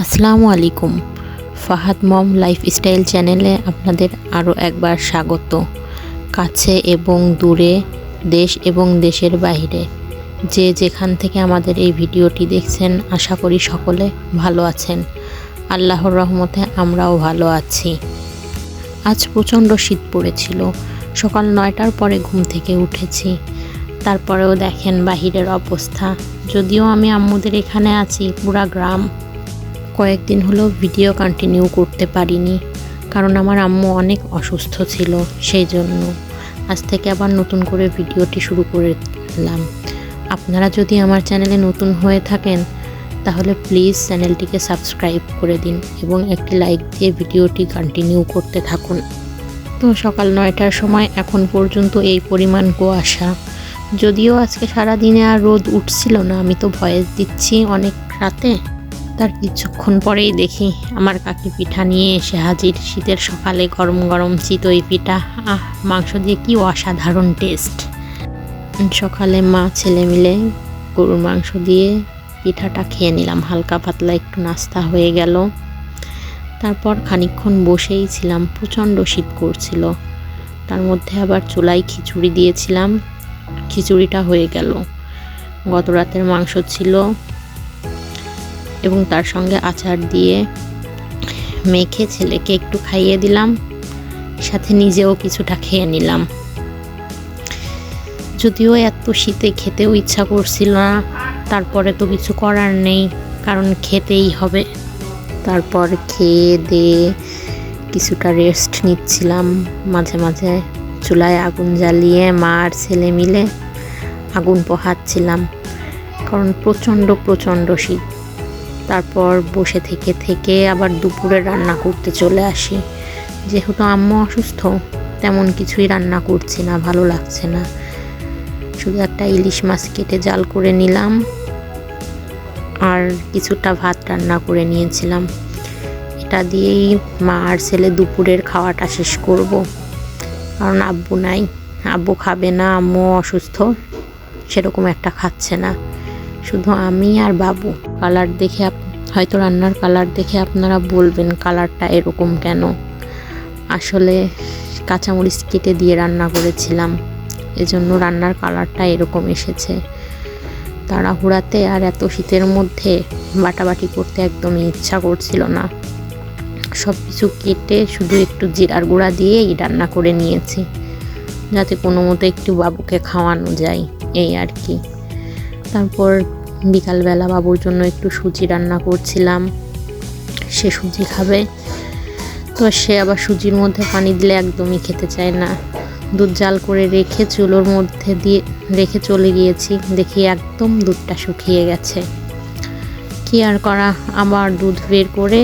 আসসালামু আলাইকুম। ফাহাদ মম লাইফস্টাইল চ্যানেলে আপনাদের আরও একবার স্বাগত। কাছে এবং দূরে, দেশ এবং দেশের বাইরে যে যেখান থেকে আমাদের এই ভিডিওটি দেখছেন, আশা করি সকলে ভালো আছেন। আল্লাহর রহমতে আমরাও ভালো আছি। আজ প্রচণ্ড শীত পড়েছিল। সকাল 9টার পরে ঘুম থেকে উঠেছি। তারপরেও দেখেন বাহিরের অবস্থা। যদিও আমি আম্মুদের এখানে আছি, পুরা গ্রাম। কয়েকদিন হলো ভিডিও কন্টিনিউ করতে পারিনি, কারণ আমার আম্মু অনেক অসুস্থ ছিল। সেই জন্য আজ থেকে আবার নতুন করে ভিডিওটি শুরু করলাম। আপনারা যদি আমার চ্যানেলে নতুন হয়ে থাকেন তাহলে প্লিজ চ্যানেলটিকে সাবস্ক্রাইব করে দিন এবং একটি লাইক দিয়ে ভিডিওটি কন্টিনিউ করতে থাকুন। তো সকাল 9টার সময় এখন পর্যন্ত এই পরিমাণ কুয়াশা। যদিও আজকে সারাদিনে আর রোদ উঠছিল না, আমি তো ভয়েস দিচ্ছি অনেক রাতে। তার কিছুক্ষণ পরেই দেখি আমার কাকি পিঠা নিয়ে এসে হাজির। শীতের সকালে গরম গরম চিতই পিঠা, মাংস দিয়ে কি অসাধারণ টেস্ট। সকালে মা ছেলে মিলে গরুর মাংস দিয়ে পিঠাটা খেয়ে নিলাম। হালকা পাতলা একটু নাস্তা হয়ে গেল। তারপর খানিকক্ষণ বসেই ছিলাম, প্রচণ্ড শীত করছিল। তার মধ্যে আবার চুলায় খিচুড়ি দিয়েছিলাম, খিচুড়িটা হয়ে গেল। গত রাতের মাংস ছিল এবং তার সঙ্গে আচার দিয়ে মেখে ছেলেকে একটু খাইয়ে দিলাম, সাথে নিজেও কিছুটা খেয়ে নিলাম। যদিও এত শীতে খেতেও ইচ্ছা করছিল না, তারপরে তো কিছু করার নেই, কারণ খেতেই হবে। তারপর খেয়ে দিয়ে কিছুটা রেস্ট নিচ্ছিলাম। মাঝে মাঝে চুলায় আগুন জ্বালিয়ে মা আর ছেলে মিলে আগুন পোহাচ্ছিলাম, কারণ প্রচণ্ড শীত। তারপর বসে থেকে আবার দুপুরে রান্না করতে চলে আসি। যেহেতু আম্মু অসুস্থ, তেমন কিছুই রান্না করছি না, ভালো লাগছে না। শুধু একটা ইলিশ মাছ কেটে জাল করে নিলাম আর কিছুটা ভাত রান্না করে নিয়েছিলাম। এটা দিয়েই মা আর ছেলে দুপুরের খাওয়াটা শেষ করব, কারণ আব্বু নাই, আব্বু খাবে না, আম্মু অসুস্থ, সেরকম একটা খাচ্ছে না। শুধু আমি আর বাবু। কালার দেখে হয়তো রান্নার কালার দেখে আপনারা বলবেন কালারটা এরকম কেন। আসলে কাঁচামরিচ কেটে দিয়ে রান্না করেছিলাম, এজন্য রান্নার কালারটা এরকম এসেছে। তাড়াহুড়াতে আর এত শীতের মধ্যে বাটাবাটি করতে একদমই ইচ্ছা করছিল না। সব কিছু কেটে শুধু একটু জিরার গুঁড়া দিয়েই রান্না করে নিয়েছি, যাতে কোনো মতো একটু বাবুকে খাওয়ানো যায়, এই আর কি। তারপর বিকালবেলা বাবুর জন্য একটু সুজি রান্না করছিলাম। সে সুজি খাবে, তো সে আবার সুজির মধ্যে পানি দিলে একদমই খেতে চায় না। দুধ জাল করে রেখে চুলোর মধ্যে দিয়ে রেখে চলে গিয়েছি, দেখি একদম দুধটা শুকিয়ে গেছে। কি আর করা, আবার দুধ বের করে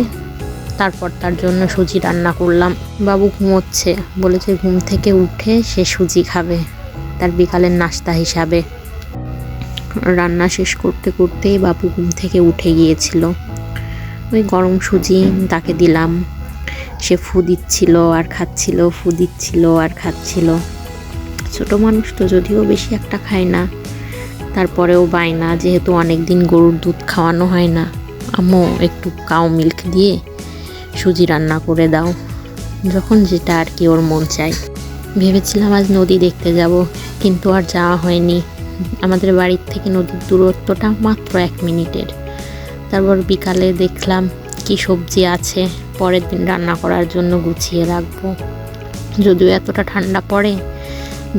তারপর তার জন্য সুজি রান্না করলাম। বাবু ঘুমোচ্ছে, বলেছে ঘুম থেকে উঠে সে সুজি খাবে তার বিকালের নাস্তা হিসাবে। রান্না শেষ করতেই বাবু ঘুম থেকে উঠে গিয়েছিল। ওই গরম সুজি তাকে দিলাম, সে ফু দিচ্ছিল আর খাচ্ছিল, ফু দিচ্ছিল আর খাচ্ছিল। ছোট মানুষ তো, যদিও বেশি একটা খায় না, তারপরেও বায়না, যেহেতু অনেক দিন গরুর দুধ খাওয়ানো হয় না, আম্মু একটু কাউ মিল্ক দিয়ে সুজি রান্না করে দাও, যখন যেটা আর কি ওর মন চায়। ভেবেছিলাম আজ নদী দেখতে যাব, কিন্তু আর যাওয়া হয়নি। আমাদের বাড়ির থেকে নদীর দূরত্বটা মাত্র 1 মিনিটের। তারপর বিকালে দেখলাম কি সবজি আছে, পরের দিন রান্না করার জন্য গুছিয়ে রাখবো। যদিও এতটা ঠান্ডা পড়ে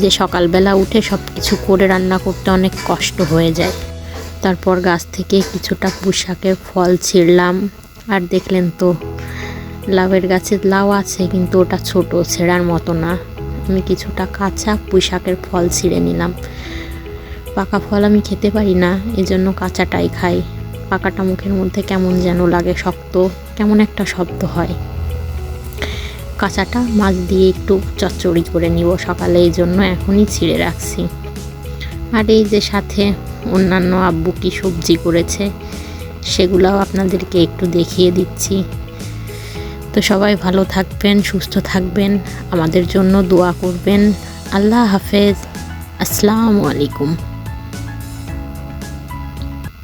যে সকালবেলা উঠে সব কিছু করে রান্না করতে অনেক কষ্ট হয়ে যায়। তারপর গাছ থেকে কিছুটা পুঁইশাকের ফল ছিঁড়লাম। আর দেখলেন তো লাউয়ের গাছে লাউ আছে, কিন্তু ওটা ছোট, ছেঁড়ার মতো না। আমি কিছুটা কাঁচা পুঁইশাকের ফল ছিঁড়ে নিলাম। পাকা ফল আমি খেতে পারি না, এজন্য কাঁচাটাই খাই। পাকাটা মুখের মধ্যে কেমন যেন লাগে, শক্ত, কেমন একটা শব্দ হয়। কাঁচাটা মাছ দিয়ে একটু চচ্চড়ি করে নিব সকালে, এই জন্য এখনই ছিঁড়ে রাখছি। আর এই যে সাথে অন্যান্য আব্বু কি সবজি করেছে, সেগুলাও আপনাদেরকে একটু দেখিয়ে দিচ্ছি। তো সবাই ভালো থাকবেন, সুস্থ থাকবেন, আমাদের জন্য দোয়া করবেন। আল্লাহ হাফেজ, আসসালামু আলাইকুম।